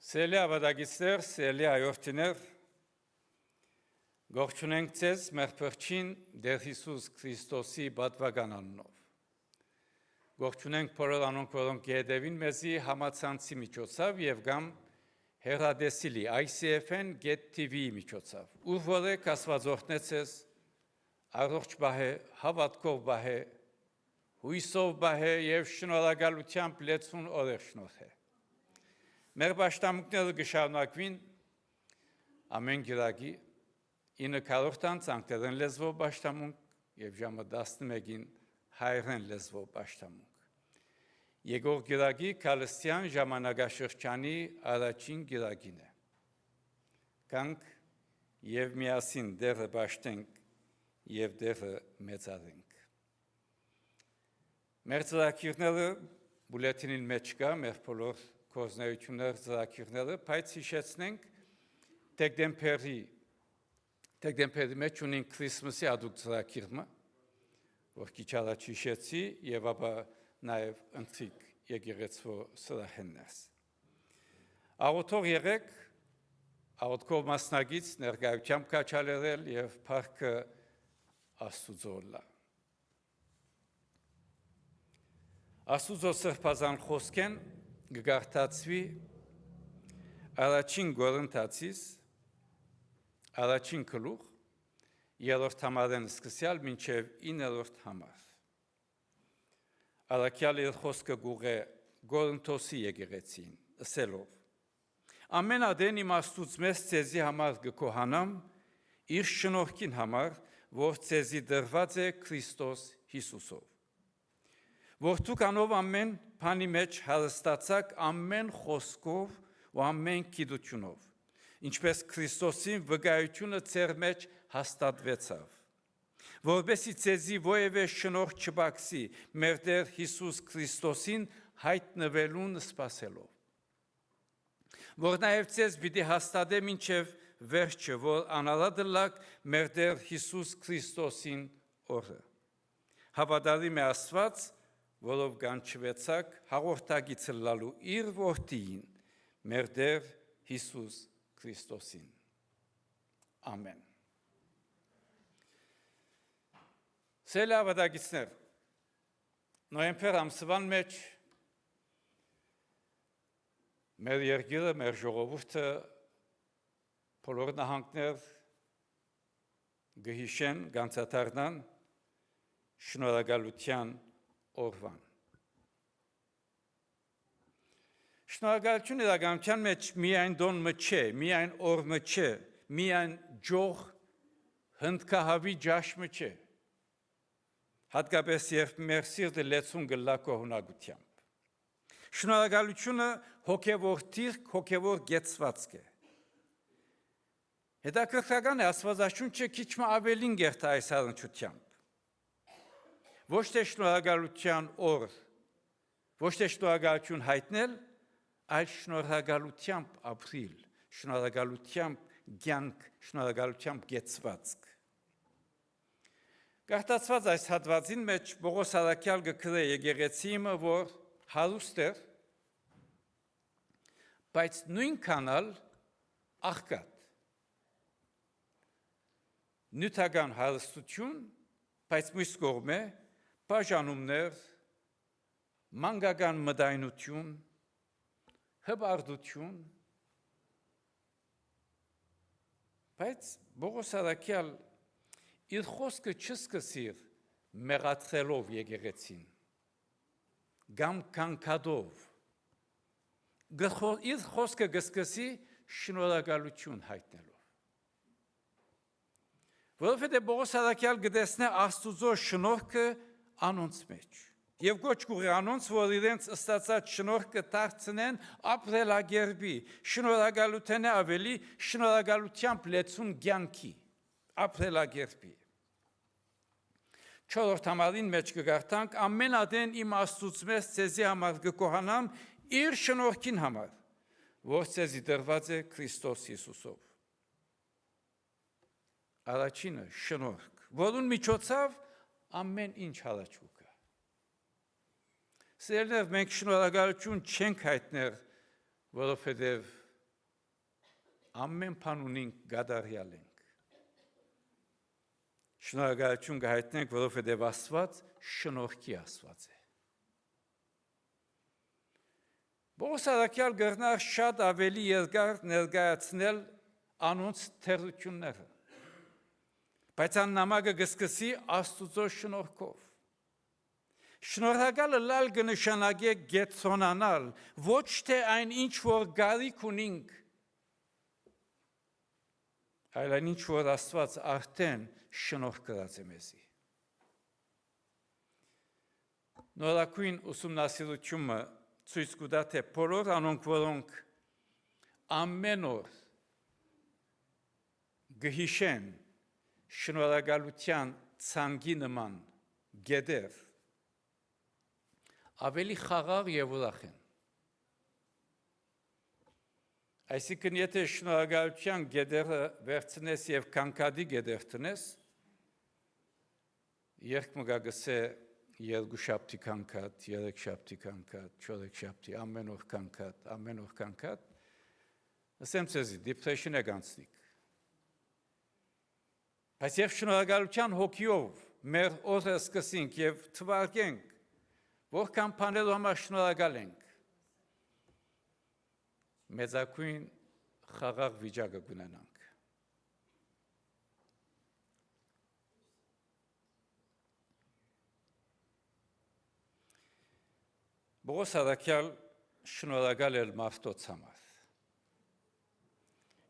Սիրելի ավադագիստներ, սիրելի այորտիներ, գողջունենք ձեզ մեր փրկին Տեր Հիսուս Քրիստոսի պատվական անունով։ Գողջունենք բոլոր անոնք, որոնք գետևին մեզի համացանցի միջոցով եւ կամ հեռադեսիլի ICFN.TV-ի միջոցով։ Ուր որեք Աստվածորդնեց ես առողջ բահե, հավատքով բահե, հույսով բահե եւ շնորհակալությամբ լեցուն օրեր շնորհե։ Մեր պաշտամունքները գշարունակվին ամեն գիրակի 9-րդան ցանկտերեն լեզվով պաշտամունք եւ ժամը 11-ին հայերեն լեզվով պաշտամունք։ Եկող գիրակի քալստյան ժամանակաշրջանի առաջին գիրակին է։ Կանք եւ միասին դերը պաշտենք եւ դերը մեծարենք։ Մեր ծրագիրները բուլետինին մեջ կա, մեր բոլոր կորզնայություններ ծրագիրները, բայց հիշեցնենք դեկտեմբերի մեջ ունենք Քրիսմասի ադուկ ծրագիրը, որ քիչ առաջ հիշեցի եւ ապա նաեւ ընթրիկ եկեղեցու սրահեններս։ Աղոթող եղեք, աղոթքով մասնագից ներկայությամբ կաչալերել եւ փառքը Աստուծո լա։ Աստուծո սրբազան խոսքեն գարտացվի առաջին Կորինթացիս առաջին գլուխ 3-րդ համարեն սկսյալ մինչև 9-րդ համար։ Առաքյալ իր խոսքը գուղե Կորինթոսի եկեղեցին, ասելով. Ամեն ադեն իմ Աստուծո մեծ ցեզի համար գկոհանամ իր շնորհքին համար, որ ցեզի դրված է Քրիստոս Հիսուսով։ Որ դուք անով ամեն բանի մեջ հարստացաք ամեն խոսքով ու ամեն գիտությունով, ինչպես Քրիստոսին վկայությունը ձեր մեջ հաստատվեցավ, որովհետեւ ցեզի ովևէ շնորհ չբացի մեր Տեր Հիսուս Քրիստոսին հայտնվելուն սպասելով, որ նաև ցեզ պիտի հաստատե մինչև վերջը, որ անալադլակ մեր Տեր Հիսուս Քրիստոսին օրը։ Հավատալի մե Աստված, որով կանչվեցաք հաղորդագից լալու իր որդին, մեր Տեր Հիսուս Քրիստոսին։ Ամեն։ Սիրելի ավադագիստներ, նոյեմբեր ամսվան մեջ մեր երկիրը, մեր ժողովուրդը բոլոր նահանգներ գհիշեն, գանցատարնան շնորհակալության օրվան։ Շնորհակալություն իրականության մեջ միայն դոնը չէ, միայն օրը չէ, միայն ջող հնդկահավի ջաշմը չէ։ Հատկապես երբ մեր սիրտը լեցուն գլա կողունակությամբ։ Շնորհակալությունը հոգևոր դիրք, հոգևոր գեցվածք է։ Հետաքրքրական է Աստվածաշունչը քիչ ավելին գերտա այս առնչությամբ։ Ոչ թե շնորհակալության օր, ոչ թե շնորհակալություն հայտնել, այլ շնորհակալությամբ ապրիլ, շնորհակալությամբ կյանք, շնորհակալությամբ գեցվածք։ Գարտացված այս հատվածին մեջ Պողոս առաքյալ գկրե եկեղեցիը, որ հարուստ էր, բայց նույնքան էլ աղքատ։ Նյութական հարստություն, բայց մյուս կողմը բաժանումներ, մանկական մտայնություն, հպարտություն, բայց Պողոս առաքյալ իր խոսքը չսկսիր մեղադրելով եկեղեցին, կամ կանքադով, իր խոսքը գսկսի շնորհակալություն հայտնելով։ Որովհետև Պողոս առաքյալ գտեսնե Աստուծո շնորհքը անոնց մեջ։ Եվ գոչ կուղի անոնց, որ իրենց ստացած շնորհքը դարձնեն ապրելակերպի, շնորհակալութենը ավելի շնորհակալությամբ լեցուն կյանքի, ապրելակերպի։ 4-րդ համարին մեջ կգարտանք ամեն ադեն իմ Աստուծո մեծ ցեզի համար գկոհանամ իր շնորհքին համար, որ ցեզի դրված է Քրիստոս Հիսուսով։ Առաջինը շնորհք, որուն միջոցով ամեն ինչ հալաչու կա։ Սիրելիներ, մենք շնորհակալություն չենք հայտնել, որովհետև ամեն բան ունենք գադարյալ ենք։ Շնորհակալություն կհայտնենք, որովհետև Աստված շնորհքի Աստված է։ Պողոս առաքյալ գրնար շատ ավելի երկար ներկայացնել անոնց թերությունները, բայց աննամակը կսկսի Աստուծո շնորհքով։ Շնորհակալը լալ կնշանակե գեցոնանալ, ոչ թե այն ինչ որ գարիք ունենք, այլ այն ինչ որ Աստված արդեն շնորհ կրած է մեզի։ Նորակույն ուսումնասիրությունը ցույց կտա, թե բոլոր անոնք, որոնք ամեն օր գհիշեն շնորհակալության ցանկի նման գեդեր, ավելի խաղաղ եւ ուրախ են։ Այսինքն, եթե շնորհակալության գեդերը վերցնես եւ կանկադի գեդեր տնես, երկմգա գսե երկուշաբթի կանկատ, երեքշաբթի կանկատ, չորեքշաբթի, ամեն օր կանկատ, ասեմ ցեզի, դիպրեշին է գանցնիկ։ Բայց եւ շնորհակալության հոգիով մեր օրը սկսենք եւ թվարկենք, որքան բաներով համար շնորհակալ ենք, մեծակույն խաղաղ վիճակը կունենանք։ Պողոս առաքյալ շնորհակալ էր մարդոց համար։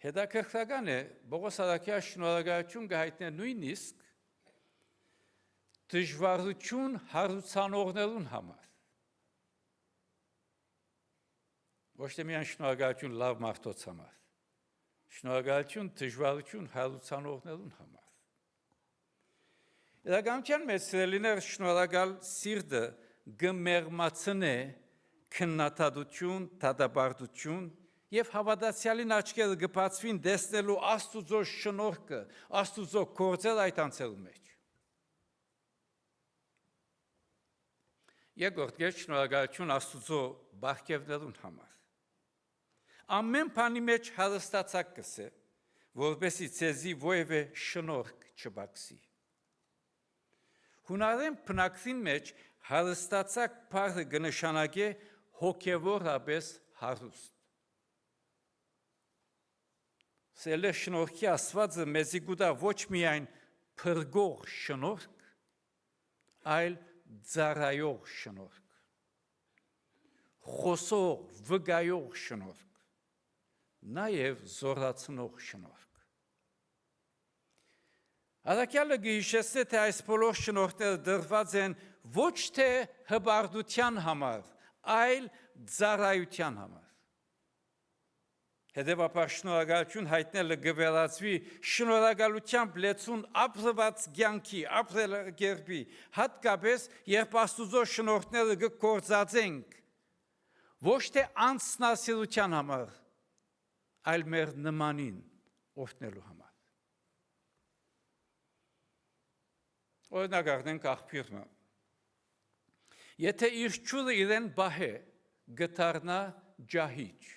Հետաքրքրական է, Պողոս առաքյալ շնորհակալություն կհայտնի նույնիսկ դժվարություն հարուցանողներուն համար։ Ոչ թե միայն շնորհակալություն լավ մարդոց համար, շնորհակալություն դժվարություն հարուցանողներուն համար։ Իրականության մեջ սիրելիներ, շնորհակալ սիրտը գմեղմացնե քննադատություն, դատապարտություն եւ հավատացյալին աչքերը կբացվին տեսնելու Աստուծո շնորհքը, Աստուծո գործել այդ անցելու մեջ։ Երկրորդ կետ շնորհակալություն Աստուծո բարգեւներուն համար։ Ամեն բանի մեջ հարստացակ կսե, որպեսզի ցեզի ովևէ շնորհք չբացի։ Հունարեն բնակվին մեջ հարստացակ բառը կնշանակե հոգևորապես հարուստ։ Սելե շնորհքի Աստվածը մեզի կուտա ոչ միայն փրկող շնորհք, այլ ծառայող շնորհք, խոսող, վկայող շնորհք, նաև զորացնող շնորհք։ Առաքյալը գիշեսե, թե այս բոլոր շնորհները դրված են ոչ թե հպարտության համար, այլ ծառայության համար։ Հետևաբար շնորհակալություն հայտնելը կվերածվի շնորհակալությամբ լեցուն ապրված կյանքի, ապրելակերպի, հատկապես երբ Աստուծո շնորհները կգործածենք, ոչ թե անձնասիրության համար, այլ մեր նմանին օրհնելու համար։ Օրինակ առնենք աղբյուրը։ Եթե իր ճուրը իրեն բահե, գտարնա ջահիճ,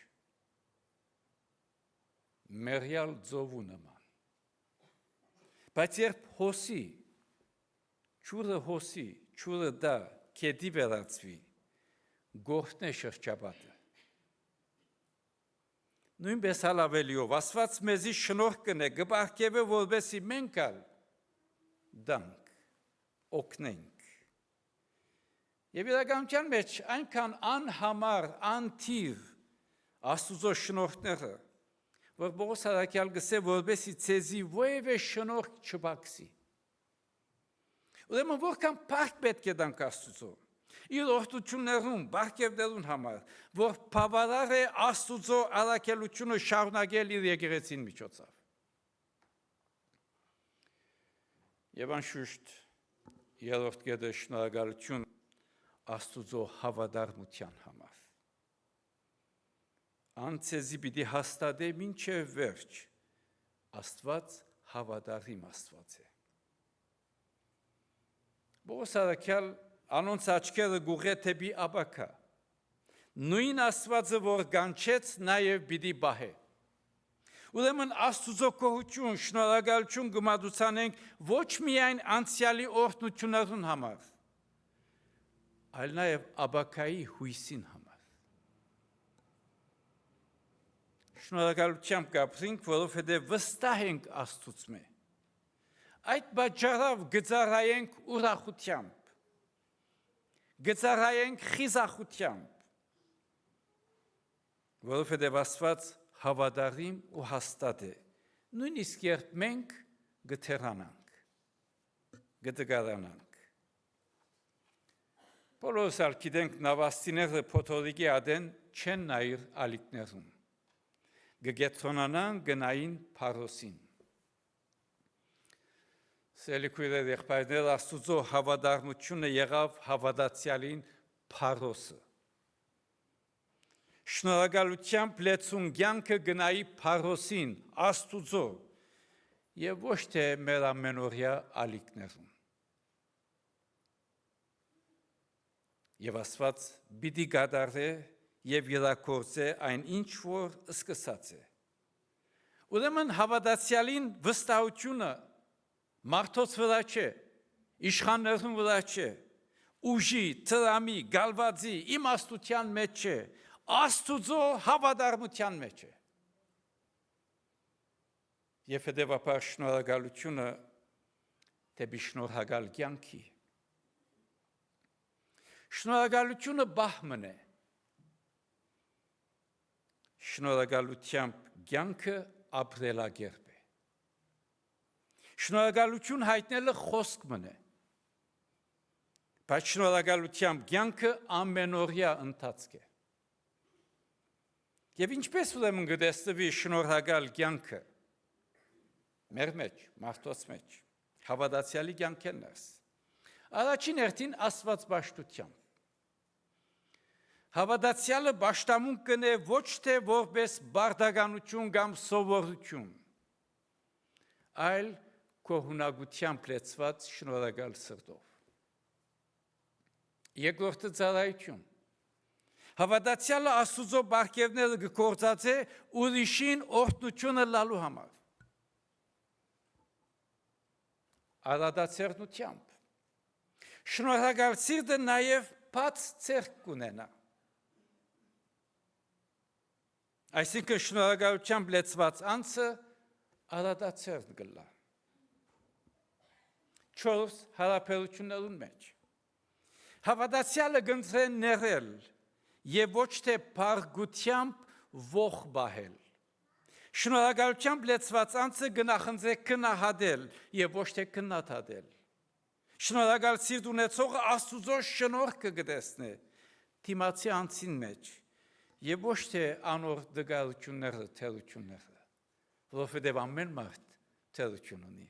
մերյալ ձովու նման։ Բայց երբ հոսի, ճուրը դա կետի վերածվի, գողտնե շրջապատը։ Նույնպես հալ ավելիով, Աստված մեզի շնորհ կնե, կպարգևե, որպեսզի մենք դանք, օգնենք։ Եվ իրականության մեջ այնքան անհամար, անթիվ Աստուծո շնորհները, որ Պողոս առաքյալ գսե, որպեսզի ցեզի ովևէ շնորհք չբացի։ Ուրեմն որքան փառք պետք է տանք Աստուծո, իր օրհնություններուն, բարգեւներուն համար, որ բավարար է Աստուծո առաքելությունը շարունակել իր եկեղեցին միջոցով։ Եվ անշուշտ երրորդ կետը շնորհակալություն Աստուծո հավատարմության համար։ Անցեզի պիտի հաստատե մինչև վերջ, Աստված հավատարիմ Աստված է։ Պողոս առաքյալ անոնց աչքերը գուղե թեպի ապակա։ Նույն Աստվածը, որ կանչեց, նաև պիտի բահե։ Ուրեմն Աստուծո գոհություն, շնորհակալություն գմադուցանենք ոչ միայն անցյալի օրհնություններուն համար, այլ նաև Աբակայի հույսին համար։ Շնորհակալությամբ կապրենք, որովհետև վստահ ենք Աստծուց։ Այդ պատճառով գծառայենք ուրախությամբ, գծառայենք խիզախությամբ, որովհետև Աստված հավատարիմ ու հաստատ է, նույնիսկ երբ մենք գթերանանք, գտգարանանք։ Բոլորս ալ գիտենք նավաստիները փոթորիկի ադեն չեն նայր ալիքներում, գգետրոնանան գնային Փարոսին։ Սելի քույրեր եղբայրներ, Աստուծո հավատարմությունը եղավ հավատացյալին Փարոսը։ Շնորհակալությամբ լեցուն կյանքը գնայի Փարոսին, Աստուծո, եւ ոչ թե մեր ամենօրյա ալիքներում։ Եվ Աստված պիտի կատարե եւ իրագործե այն ինչ որ սկսած է։ Ուրեմն հավատացյալին վստահությունը մարդոց վրա չէ, իշխաններուն վրա չէ, ուժի, տրամի, գալվածի, իմաստության մեջ չէ, Աստուծո հավատարմության մեջ է։ Եվ հետևաբար շնորհակալությունը դեպի շնորհակալ կյանքի։ Շնորհակալությունը բահմն է։ Շնորհակալությամբ կյանքը ապրելակերպ է։ Շնորհակալություն հայտնելը խոսք մն է։ Բայց շնորհակալությամբ կյանքը ամենօրյա ընթացք է։ Եվ ինչպես ուրեմն գտեսնվի շնորհակալ կյանքը մեր մեջ, մարդոց մեջ, հավատացյալի կյանքն է։ Առաջին հերթին աստվածպաշտությամբ։ Հավատացյալը պաշտամունք կնե ոչ թե որպես բարդականություն կամ սովորություն, այլ կողունակությամբ լեցված շնորհակալ սրտով։ Երկրորդը ծառայություն։ Հավատացյալը Աստուծո բարգևները գործածե ուրիշին օրհնությունը լալու համար։ Արադացերնությամբ։ Շնորհակալ սիրտը նաև բաց ձեռք կունենա։ Այսինքն շնորհակալությամբ լեցված անձը արադացերն կլա։ Չորս հարաբերություններուն մեջ։ Հավատացյալը գնցրե ներել եւ ոչ թե բարգությամբ ող բահել։ Շնորհակալությամբ լեցված անձը գնախնձե քնահատել եւ ոչ թե քննադատել։ Շնորհակալ սիրտ ունեցողը Աստուծո շնորհքը կտեսնե դիմացի անձին մեջ եւ ոչ թե անոր դգարությունները, թերությունները, որովհետեւ ամեն մարդ թերություն ունի։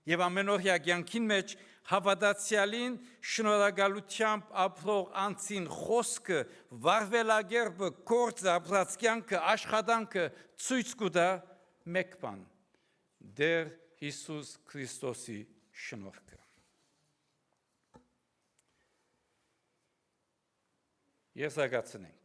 Եվ ամենօրյա կյանքին մեջ հավատացյալին շնորհակալությամբ ապրող անձին խոսքը, վարվելակերպը, գործը, ապրած կյանքը, աշխատանքը ցույց կտա մեկ բան՝ Տեր Հիսուս Քրիստոսի շնորհքը։ Եզրակացնենք։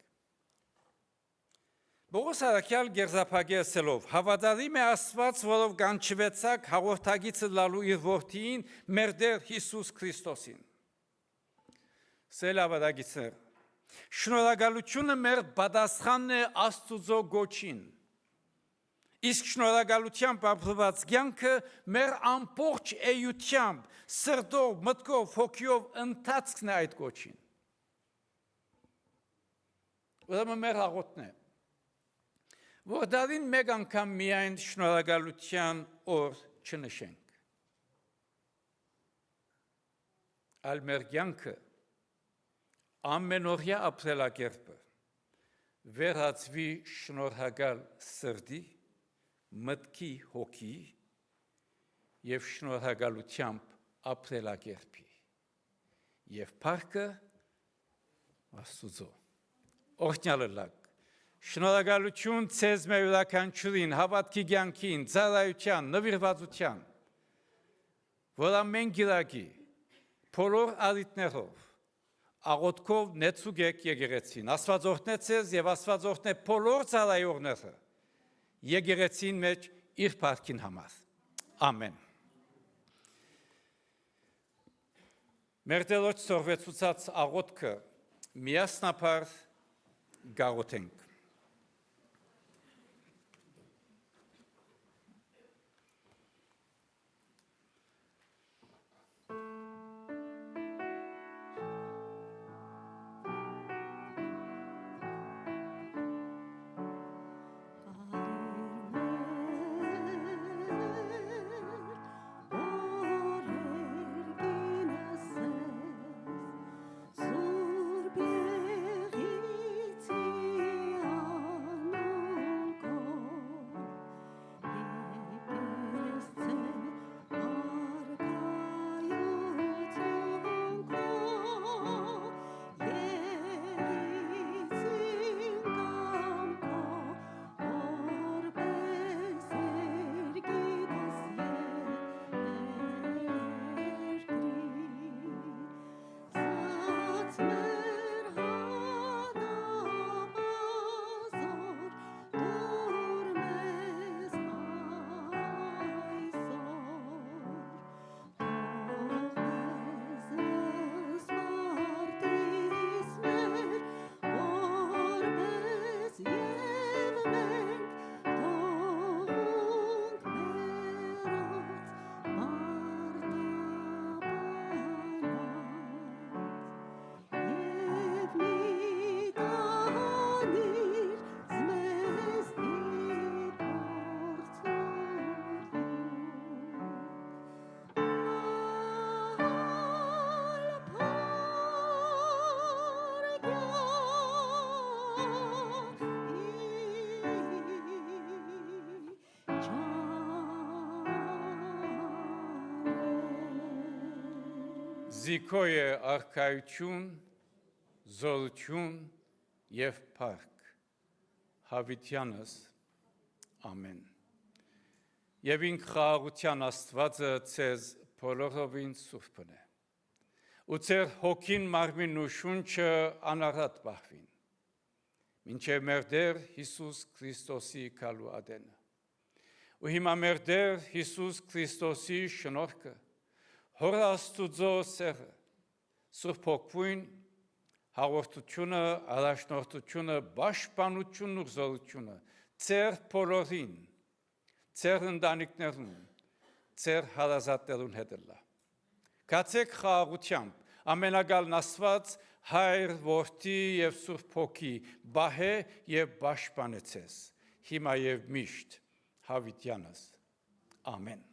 Բողոս արաքյալ գերզափագերսելով հավատարիմ է Աստված, որով կանչվեցաք հաղորդագիծը լալու իր որդիին մեր Տեր Հիսուս Քրիստոսին։ Սել ավարտագիծներ։ Շնորհակալությունը մեր պատասխանն է Աստուծո գոչին։ Իսկ շնորհակալությամբ ապրված կյանքը մեր ամբողջ էությամբ, սրտով, մտքով, հոգիով ընթացքն է այդ գոչին։ Ուրեմն մեր աղոթն է, որ դարին մեկ անգամ միայն շնորհակալության օր չնշենք, այլ մեր կյանքը ամենօրյա ապրելակերպը վերածվի շնորհակալ սրտի, մտքի, հոգի եւ շնորհակալությամբ ապրելակերպի եւ փառքը Աստուծո։ Օրհնյալըլակ, շնորհակալություն ցեզ մեր յուրաքանչյուրին, հավատքի կյանքին, ծառայության, նվիրվածության, որ ամեն գիրակի, բոլոր առիթներով, աղոթքով նեցուգեք եկեղեցին, Աստված օրհնե ցեզ եւ Աստված օրհնե բոլոր ծառայողները եկեղեցին մեջ իր փառքին համար։ Ամեն։ Մեր Տերոջ սորվեցուցած աղոթքը միասնաբար գաղութենք։ Զիքոյ է արքայություն, զորություն և փառք, Հավիտյանս, ամեն։ Եվ ինք խաղաղության Աստվածը ձեզ բոլորովին սուրբն է, ու ձեր հոգին, մարմինն ու շունչը անառատ պահվին, մինչև մեր Տեր Հիսուս Քրիստոսի գալու ադենը։ Ու հիմա մեր Տեր Հիսուս Քրիստոսի շնորհքը, Հոր Աստուծո սերը, Սուրբ Հոգին, հաղորդությունը, առաջնորդությունը, պաշտպանությունն ու զորությունը ձեր բոլորին, ձեր ընտանիքներուն, ձեր հարազատներուն հետ լա։ Գացեք խաղաղությամբ, ամենագալն Աստված, Հայր, Որդի և Սուրբ Հոգի, բահե և պաշտպանե ձեզ, հիմա և միշտ, Հավիտյանս, ամեն։